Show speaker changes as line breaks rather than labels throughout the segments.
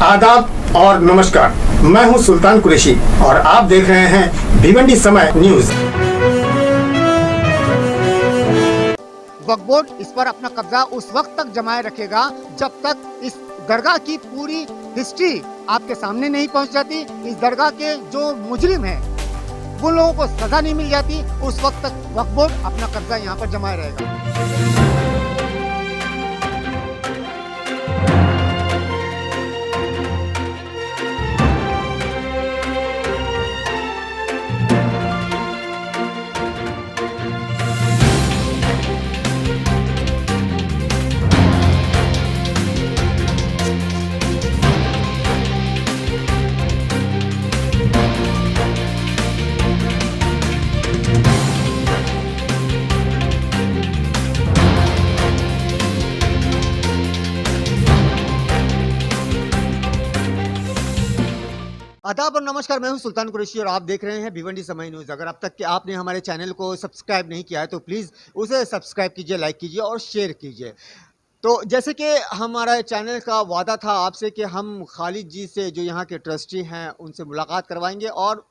आदाब और नमस्कार। मैं हूं सुल्तान कुरैशी और आप देख रहे हैं भिवंडी समय न्यूज।
वक्फ बोर्ड इस पर अपना कब्जा उस वक्त तक जमाए रखेगा जब तक इस दरगाह की पूरी हिस्ट्री आपके सामने नहीं पहुंच जाती। इस दरगाह के जो मुजरिम हैं वो लोगों को सजा नहीं मिल जाती, उस वक्त तक वक्फ बोर्ड अपना कब्जा यहाँ पर जमाए रहेगा। आदाब और नमस्कार, मैं हूं सुल्तान कुरैशी और आप देख रहे हैं भिवंडी समय न्यूज़। अगर अब तक कि आपने हमारे चैनल को सब्सक्राइब नहीं किया है तो प्लीज़ उसे सब्सक्राइब कीजिए, लाइक कीजिए और शेयर कीजिए। तो जैसे कि हमारा चैनल का वादा था आपसे कि हम खालिद जी से जो यहाँ के ट्रस्टी हैं उनसे मुलाकात करवाएंगे और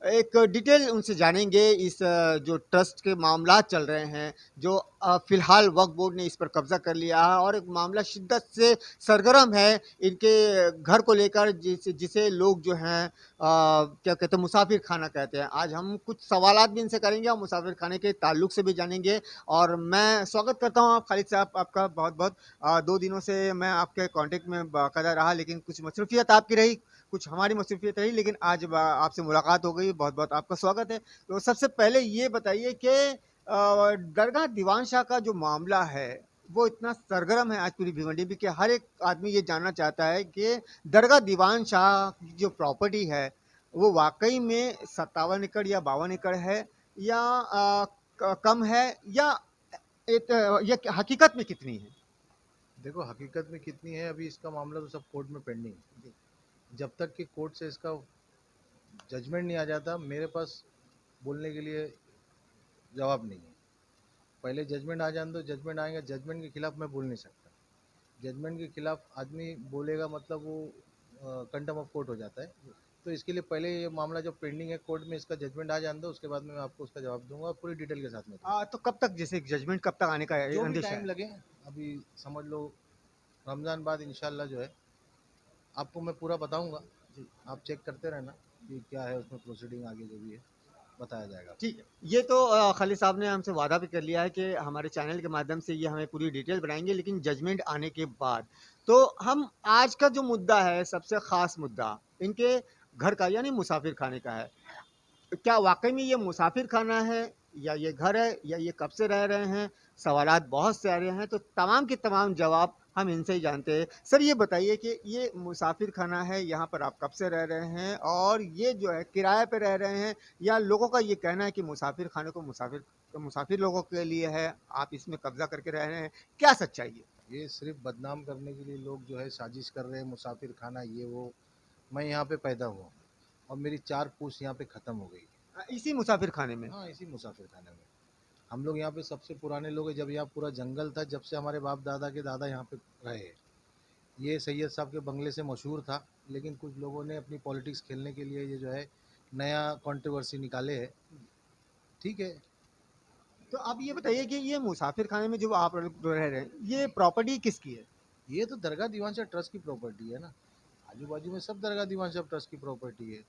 एक डिटेल उनसे जानेंगे इस जो ट्रस्ट के मामलात चल रहे हैं, जो फ़िलहाल वक्फ बोर्ड ने इस पर कब्ज़ा कर लिया है और एक मामला शिद्दत से सरगर्म है इनके घर को लेकर, जिसे लोग जो हैं क्या कहते हैं, मुसाफिर खाना कहते हैं। आज हम कुछ सवालात भी इनसे करेंगे और मुसाफिर खाने के ताल्लुक से भी जानेंगे। और मैं स्वागत करता हूँ आप खालिद साहब आपका बहुत बहुत। 2 दिनों से मैं आपके कांटेक्ट में बाकायदा रहा, लेकिन कुछ मसरूफियत आपकी रही, कुछ हमारी मसरूफियत रही, लेकिन आज आपसे मुलाकात हो गई। बहुत बहुत आपका स्वागत है। तो सबसे पहले ये बताइए कि दरगाह दीवान शाह का जो मामला है वो इतना सरगर्म है आज पूरी भिवंडी में कि हर एक आदमी ये जानना चाहता है कि दरगाह दीवान शाह की जो प्रॉपर्टी है वो वाकई में 57 एकड़ या 52 एकड़ है या कम है, या ये हकीकत में कितनी है?
देखो, हकीकत में कितनी है, अभी इसका मामला तो सब कोर्ट में पेंडिंग है। जब तक कि कोर्ट से इसका जजमेंट नहीं आ जाता, मेरे पास बोलने के लिए जवाब नहीं है। पहले जजमेंट आ जाने दो, जजमेंट आएगा, जजमेंट के खिलाफ मैं बोल नहीं सकता। जजमेंट के खिलाफ आदमी बोलेगा मतलब वो कंटेम्प्ट ऑफ कोर्ट हो जाता है। तो इसके लिए पहले ये मामला जो पेंडिंग है कोर्ट में, इसका जजमेंट आ जाने दो, उसके बाद में मैं आपको उसका जवाब दूंगा और पूरी डिटेल के साथ में दूंगा।
तो कब तक, जैसे जजमेंट कब तक आने का
जो भी
अंदेशा
टाइम
है?
लगे, अभी समझ लो रमज़ान बाद इंशाल्लाह जो है आपको मैं पूरा बताऊंगा। आप चेक करते रहना कि क्या है उसमें प्रोसीडिंग, आगे जो भी है बताया जाएगा।
ठीक है, ये तो खालिद साहब ने हमसे वादा भी कर लिया है कि हमारे चैनल के माध्यम से ये हमें पूरी डिटेल बनाएंगे, लेकिन जजमेंट आने के बाद। तो हम आज का जो मुद्दा है, सबसे ख़ास मुद्दा इनके घर का यानी मुसाफिर खाने का है। क्या वाकई में ये मुसाफिर खाना है या ये घर है या ये कब से रह रहे हैं? सवालात बहुत सारे हैं, तो तमाम के तमाम जवाब हम इनसे ही जानते हैं। सर ये बताइए कि ये मुसाफिर खाना है, यहाँ पर आप कब से रह रहे हैं और ये जो है किराए पे रह रहे हैं, या लोगों का ये कहना है कि मुसाफिर खाने को मुसाफिर लोगों के लिए है, आप इसमें कब्जा करके रह रहे हैं, क्या सच्चाई है?
ये सिर्फ बदनाम करने के लिए लोग जो है साजिश कर रहे हैं, मुसाफिर खाना ये वो। मैं यहाँ पे पैदा हुआ और मेरी 4 पूछ यहाँ पे ख़त्म हो गई।
इसी मुसाफिर खाने में?
हाँ, इसी मुसाफिर खाने में। हम लोग यहाँ पे सबसे पुराने लोग हैं, जब यहाँ पूरा जंगल था, जब से हमारे बाप दादा के दादा यहाँ पे रहे हैं। ये सैयद साहब के बंगले से मशहूर था, लेकिन कुछ लोगों ने अपनी पॉलिटिक्स खेलने के लिए ये जो है नया कंट्रोवर्सी निकाले है। ठीक है।
तो आप ये बताइए कि ये मुसाफिर खाने में जो आप लोग रह रहे हैं, ये प्रॉपर्टी किसकी है?
ये तो दरगाह दीवान शाह ट्रस्ट की प्रॉपर्टी है ना। आजू बाजू में सब दरगाह दीवान शाह ट्रस्ट की प्रॉपर्टी है।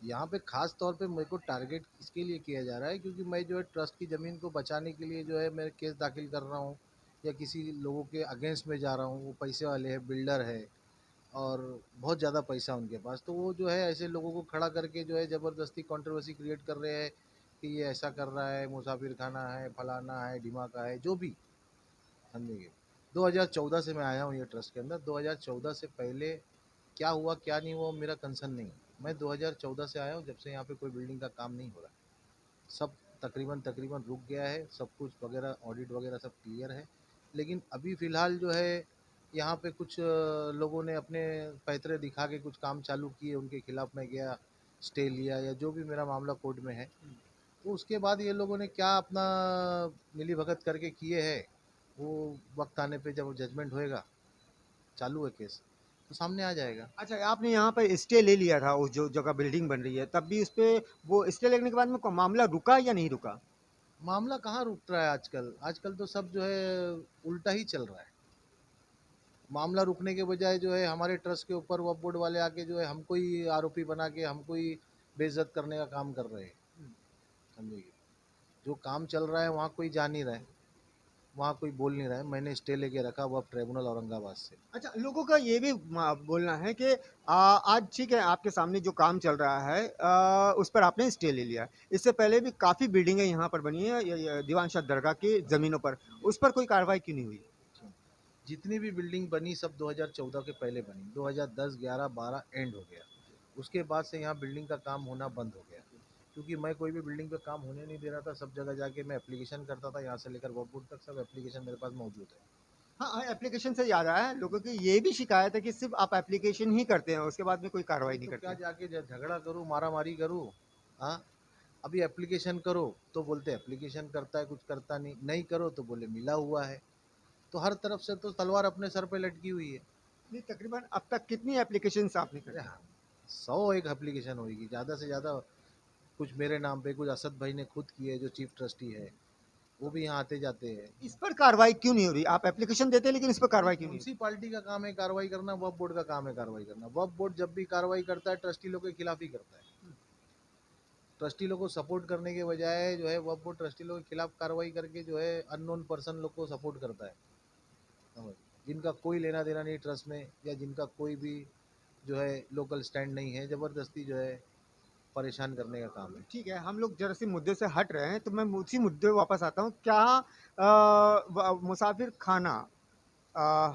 यहाँ पे खास तौर पे मेरे को टारगेट इसके लिए किया जा रहा है क्योंकि मैं जो है ट्रस्ट की ज़मीन को बचाने के लिए जो है मैं केस दाखिल कर रहा हूँ या किसी लोगों के अगेंस्ट में जा रहा हूँ। वो पैसे वाले हैं, बिल्डर है और बहुत ज़्यादा पैसा उनके पास, तो वो जो है ऐसे लोगों को खड़ा करके जो है ज़बरदस्ती कंट्रोवर्सी क्रिएट कर रहे हैं कि ये ऐसा कर रहा है, मुसाफिर खाना है, फलाना है, ढिमाका है, जो भी समझेंगे। 2014 से मैं आया हूँ ये ट्रस्ट के अंदर। 2014 से पहले क्या हुआ क्या नहीं हुआ मेरा कंसर्न नहीं है। मैं 2014 से आया हूँ, जब से यहाँ पे कोई बिल्डिंग का काम नहीं हो रहा है। सब तकरीबन तकरीबन रुक गया है, सब कुछ वगैरह ऑडिट वगैरह सब क्लियर है। लेकिन अभी फ़िलहाल जो है यहाँ पे कुछ लोगों ने अपने पैतरे दिखा के कुछ काम चालू किए, उनके खिलाफ मैं गया, स्टे लिया या जो भी मेरा मामला कोर्ट में है। तो उसके बाद ये लोगों ने क्या अपना मिली भगत करके किए हैं, वो वक्त आने पे जब जजमेंट होएगा, चालू है केस, तो सामने आ जाएगा।
अच्छा, आपने यहाँ पे स्टे ले लिया था, उस जो जगह बिल्डिंग बन रही है, तब भी उस पे वो स्टे लेने के बाद में को मामला रुका या नहीं रुका?
मामला कहाँ रुक रहा है आजकल, आजकल तो सब जो है उल्टा ही चल रहा है। मामला रुकने के बजाय जो है हमारे ट्रस्ट के ऊपर वक्फ बोर्ड वाले आके जो है हमको ही आरोपी बना के हमको ही बेइज्जत करने का काम कर रहे हैं। समझिए, जो काम चल रहा है वहाँ कोई जा नहीं रहा है, वहाँ कोई बोल नहीं रहा है। मैंने स्टे लेके रखा वक्फ ट्रिब्यूनल औरंगाबाद से।
अच्छा, लोगों का ये भी बोलना है कि आज ठीक है, आपके सामने जो काम चल रहा है उस पर आपने स्टे ले लिया। इससे पहले भी काफ़ी बिल्डिंगें यहाँ पर बनी है ये दीवान शाह दरगाह की ज़मीनों पर, उस पर कोई कार्रवाई क्यों नहीं हुई?
जितनी भी बिल्डिंग बनी सब 2014 के पहले बनी, 2010, 11, 12 एंड हो गया। उसके बाद से यहाँ बिल्डिंग का काम होना बंद हो गया, क्योंकि मैं कोई भी बिल्डिंग पे काम होने नहीं दे रहा था। सब जगह जाके मैं एप्लीकेशन करता था, यहाँ से लेकर वक्फ बोर्ड तक सब एप्लीकेशन मेरे पास मौजूद है।
हाँ, एप्लीकेशन से याद आया, लोगों की ये भी शिकायत है कि सिर्फ़ आप एप्लीकेशन ही करते हैं, उसके बाद में कोई कार्रवाई
अरे
नहीं
तो
करते
क्या
हैं।
जाके झगड़ा करूँ, मारा मारी करूँ? हाँ, अभी एप्लीकेशन करो तो बोलते एप्लीकेशन करता है, कुछ करता नहीं, नहीं करो तो बोले मिला हुआ है। तो हर तरफ से तो तलवार अपने सर पे लटकी हुई है।
नहीं, तकरीबन अब तक कितनी एप्लीकेशंस आपने कर
अरे
दी?
हाँ, 100 एक एप्लीकेशन होगी ज़्यादा से ज़्यादा। कुछ मेरे नाम पे, कुछ असद भाई ने खुद की है जो चीफ ट्रस्टी है, वो भी यहाँ आते जाते हैं।
इस पर कार्रवाई क्यों नहीं हो रही? आप एप्लीकेशन देते हैं लेकिन इस पर
भाई
कार्रवाई क्यों नहीं हो
म्यूनसिपालिटी का काम है कार्रवाई करना, वक्फ बोर्ड का काम है कार्रवाई करना। वक्फ बोर्ड जब भी कार्रवाई करता है ट्रस्टी लोग के खिलाफ ही करता है। ट्रस्टी लोग को सपोर्ट करने के बजाय जो है वक्फ बोर्ड ट्रस्टी लोग के खिलाफ कार्रवाई करके जो है अननोन पर्सन लोग को सपोर्ट करता है। समझ, जिनका कोई लेना देना नहीं ट्रस्ट में, या जिनका कोई भी जो है लोकल स्टैंड नहीं है, ज़बरदस्ती जो है परेशान करने का काम है।
ठीक है, हम लोग जरा सी मुद्दे से हट रहे हैं, तो मैं उसी मुद्दे पे वापस आता हूँ। क्या मुसाफिर खाना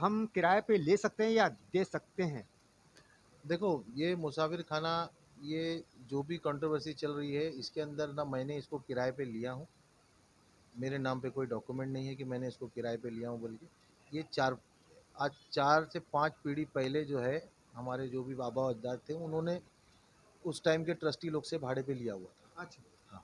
हम किराए पे ले सकते हैं या दे सकते हैं?
देखो, ये मुसाफिर खाना, ये जो भी कंट्रोवर्सी चल रही है इसके अंदर ना मैंने इसको किराए पे लिया हूँ, मेरे नाम पे कोई डॉक्यूमेंट नहीं है कि मैंने इसको किराए पे लिया हूँ बोल के। ये आज 4 से 5 पीढ़ी पहले जो है हमारे जो भी बाबा अजदाद थे उन्होंने उस टाइम के ट्रस्टी लोग से भाड़े पे लिया हुआ था।
अच्छा।
हाँ,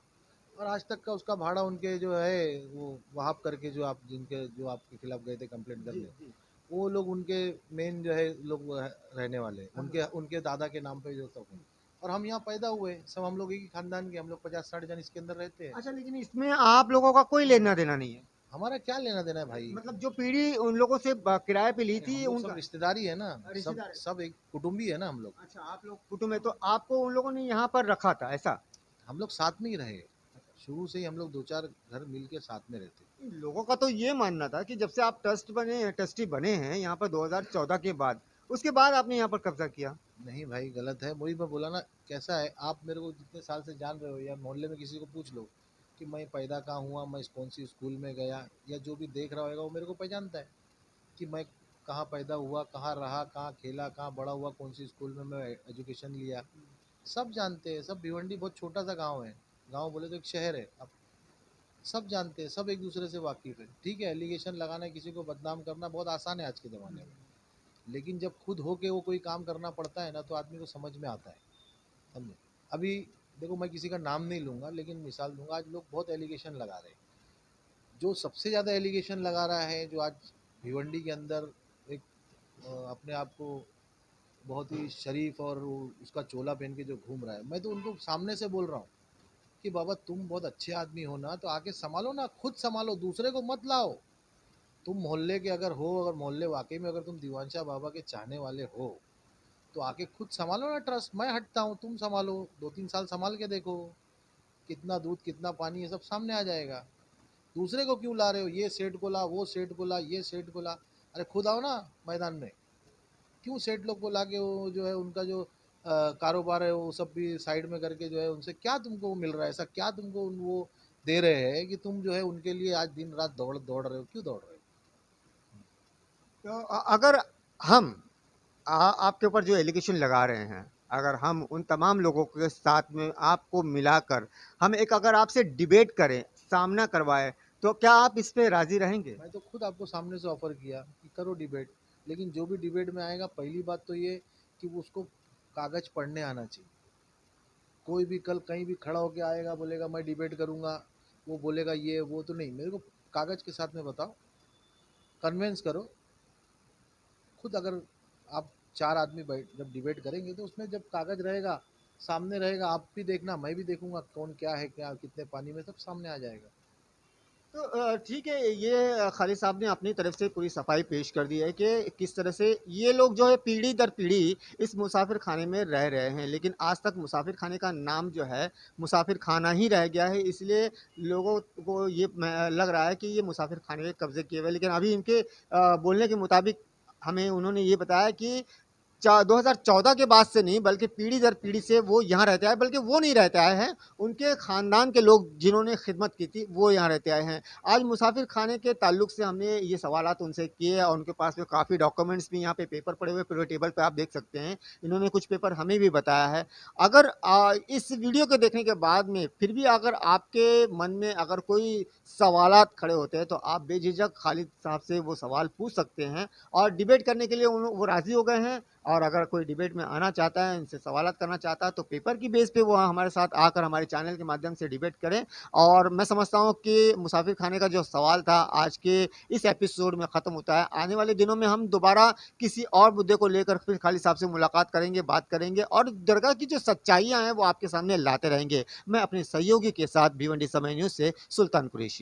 और आज तक का उसका भाड़ा उनके जो है वो वहाब करके, जो आप जिनके जो आपके खिलाफ गए थे कंप्लेंट
जी,
करने,
जी।
वो लोग उनके मेन जो है लोग वो रहने वाले हैं।
हाँ,
उनके उनके दादा के नाम पे जो सब है। और हम यहाँ पैदा हुए सब, हम लोग एक ही खानदान के, हम लोग 50-60 जन इसके अंदर रहते हैं।
अच्छा, लेकिन इसमें आप लोगों का कोई लेना-देना नहीं है?
हमारा क्या लेना देना है भाई?
मतलब जो पीढ़ी उन लोगों से किराए पे ली
अरे
थी
हम लोग सब
उनका
रिश्तेदारी है ना, सब
रिश्तेदार है।
सब एक कुटुंबी है ना हम लोग।
अच्छा, आप लोग कुटुंब है, तो आपको उन लोगों ने यहाँ पर रखा था, ऐसा?
हम लोग साथ में ही रहे, शुरू से ही हम लोग 2-4 घर मिल के साथ में रहते।
लोगों का तो ये मानना था कि जब से आप ट्रस्टी बने हैं यहाँ पर 2014 के बाद, उसके बाद आपने यहाँ पर कब्जा किया।
नहीं भाई, गलत है। वही मैं बोला ना, कैसा है, आप मेरे को जितने साल से जान रहे हो या मोहल्ले में किसी को पूछ लो कि मैं पैदा कहाँ हुआ, मैं कौन सी स्कूल में गया, या जो भी देख रहा होगा वो मेरे को पहचानता है कि मैं कहाँ पैदा हुआ, कहाँ रहा, कहाँ खेला, कहाँ बड़ा हुआ, कौन सी स्कूल में मैं एजुकेशन लिया। सब जानते हैं। सब भिवंडी बहुत छोटा सा गांव है, गांव बोले तो एक शहर है। अब सब जानते हैं, सब एक दूसरे से वाकिफ़ है। ठीक है, एलिगेशन लगाना, किसी को बदनाम करना बहुत आसान है आज के ज़माने में, लेकिन जब खुद होके वो कोई काम करना पड़ता है ना तो आदमी को समझ में आता है। समझे, अभी देखो मैं किसी का नाम नहीं लूँगा लेकिन मिसाल दूंगा, आज लोग बहुत एलिगेशन लगा रहे हैं। जो सबसे ज़्यादा एलिगेशन लगा रहा है, जो आज भिवंडी के अंदर एक अपने आप को बहुत ही शरीफ और उसका चोला पहन के जो घूम रहा है, मैं तो उनको सामने से बोल रहा हूँ कि बाबा तुम बहुत अच्छे आदमी हो ना, तो आके संभालो ना, खुद संभालो, दूसरे को मत लाओ। तुम मोहल्ले के अगर हो, अगर मोहल्ले वाकई में अगर तुम दीवान शाह बाबा के चाहने वाले हो, तो आके खुद संभालो ना ट्रस्ट। मैं हटता हूँ, तुम संभालो, 2-3 साल संभाल के देखो, कितना दूध कितना पानी है सब सामने आ जाएगा। दूसरे को क्यों ला रहे हो? ये सेठ को ला, वो सेठ को ला, ये सेठ को ला। अरे खुद आओ ना मैदान में। क्यों सेठ लोग को ला के वो जो है उनका जो कारोबार है वो सब भी साइड में करके जो है उनसे क्या तुमको मिल रहा है? ऐसा क्या तुमको वो दे रहे हैं कि तुम जो है उनके लिए आज दिन रात दौड़ दौड़ रहे हो? क्यों दौड़ रहे हो?
तो अगर हम आपके ऊपर जो एलिगेशन लगा रहे हैं, अगर हम उन तमाम लोगों के साथ में आपको मिलाकर हम एक अगर आपसे डिबेट करें, सामना करवाएं, तो क्या आप इस पे राज़ी रहेंगे?
मैं तो खुद आपको सामने से ऑफर किया कि करो डिबेट, लेकिन जो भी डिबेट में आएगा पहली बात तो ये कि वो उसको कागज पढ़ने आना चाहिए। कोई भी कल कहीं भी खड़ा होके आएगा बोलेगा मैं डिबेट करूंगा, वो बोलेगा ये वो, तो नहीं, मेरे को कागज के साथ में बताओ, कन्वेंस करो खुद। अगर आप 4 आदमी बैठ जब डिबेट करेंगे तो उसमें जब कागज रहेगा, सामने रहेगा, आप भी देखना, मैं भी देखूंगा कौन क्या है, क्या कितने पानी में, सब सामने आ जाएगा।
तो ठीक है, ये खालिद साहब ने अपनी तरफ से पूरी सफाई पेश कर दी है कि किस तरह से ये लोग जो है पीढ़ी दर पीढ़ी इस मुसाफिर खाने में रह रहे हैं, लेकिन आज तक मुसाफिर खाने का नाम जो है मुसाफिर खाना ही रह गया है। इसलिए लोगों को ये लग रहा है कि ये मुसाफिर खाने के कब्जे किए हुए हैं। लेकिन अभी इनके बोलने के मुताबिक हमें उन्होंने ये बताया कि 2014 के बाद से नहीं, बल्कि पीढ़ी दर पीढ़ी से वो यहाँ रहते आए, बल्कि वो नहीं रहते आए हैं, उनके ख़ानदान के लोग जिन्होंने खिदमत की थी वो यहाँ रहते आए हैं। आज मुसाफिर खाने के ताल्लुक से हमने ये सवालात उनसे किए और उनके पास में काफ़ी डॉक्यूमेंट्स भी यहाँ पे पेपर पड़े हुए पूरे टेबल पे आप देख सकते हैं। इन्होंने कुछ पेपर हमें भी बताया है। अगर इस वीडियो को देखने के बाद में फिर भी अगर आपके मन में अगर कोई सवालात खड़े होते हैं तो आप बेझिझक खालिद साहब से वो सवाल पूछ सकते हैं और डिबेट करने के लिए वो राज़ी हो गए हैं। और अगर कोई डिबेट में आना चाहता है, इनसे सवालात करना चाहता है तो पेपर की बेस पे वो हमारे साथ आकर हमारे चैनल के माध्यम से डिबेट करें। और मैं समझता हूँ कि मुसाफिर खाने का जो सवाल था आज के इस एपिसोड में ख़त्म होता है। आने वाले दिनों में हम दोबारा किसी और मुद्दे को लेकर फिर खालिद साहब से मुलाकात करेंगे, बात करेंगे और दरगाह की जो सच्चाइयाँ हैं वो आपके सामने लाते रहेंगे। मैं अपने सहयोगी के साथ भिवंडी समय न्यूज़ से सुल्तान कुरैशी।